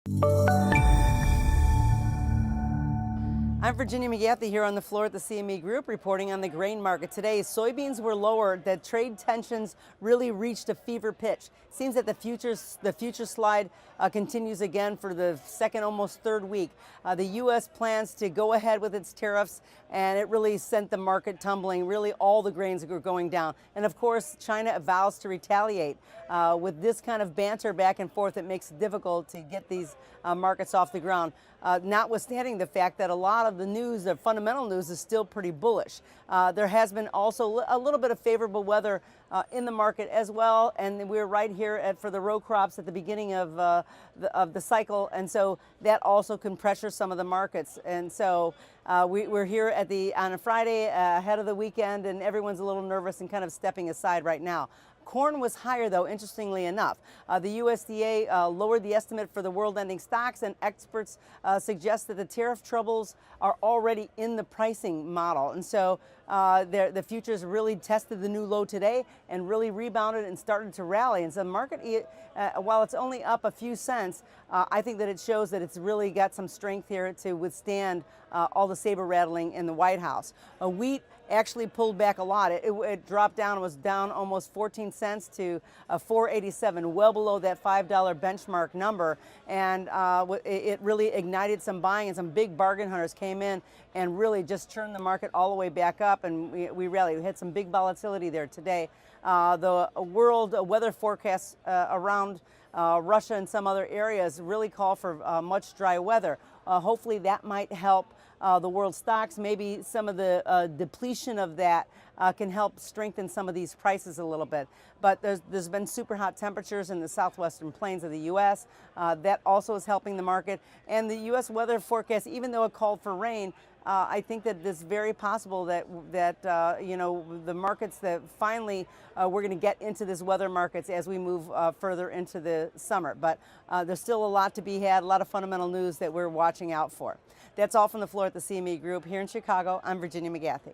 I'm Virginia McGathey here on the floor at the CME Group reporting on the grain market. Today, soybeans were lower. The trade tensions really reached a fever pitch. Seems that the future slide continues again for the second, almost third week. The U.S. plans to go ahead with its tariffs, and it really sent the market tumbling. Really, all the grains are going down. And of course, China vows to retaliate. With this kind of banter back and forth, it makes it difficult to get these markets off the ground. Notwithstanding the fact that a lot of the news, the fundamental news, is still pretty bullish. There has been also a little bit of favorable weather in the market as well, and we're right here for the row crops at the beginning of the cycle, and so that also can pressure some of the markets. And so we're here on a Friday ahead of the weekend, and everyone's a little nervous and kind of stepping aside right now. Corn was higher, though, interestingly enough. The USDA lowered the estimate for the world ending stocks, and experts suggest that the tariff troubles are already in the pricing model. And so the futures really tested the new low today and really rebounded and started to rally. And so the market, while it's only up a few cents, I think that it shows that it's really got some strength here to withstand all the saber rattling in the White House. Wheat actually pulled back a lot. It dropped down, was down almost 14 cents to 4.87, well below that $5 benchmark number. And it really ignited some buying, and some big bargain hunters came in and really just turned the market all the way back up, and we rallied. We had some big volatility there today. The world weather forecasts around Russia and some other areas really call for much dry weather. Hopefully that might help the world stocks. Maybe some of the depletion of that can help strengthen some of these prices a little bit. But there's been super hot temperatures in the southwestern plains of the U.S. That also is helping the market. And the U.S. weather forecast, even though it called for rain, I think that it's very possible that the markets that finally we're going to get into this weather markets as we move further into the summer. But there's still a lot to be had, a lot of fundamental news that we're watching out for. That's all from the floor at the CME Group here in Chicago. I'm Virginia McGathey.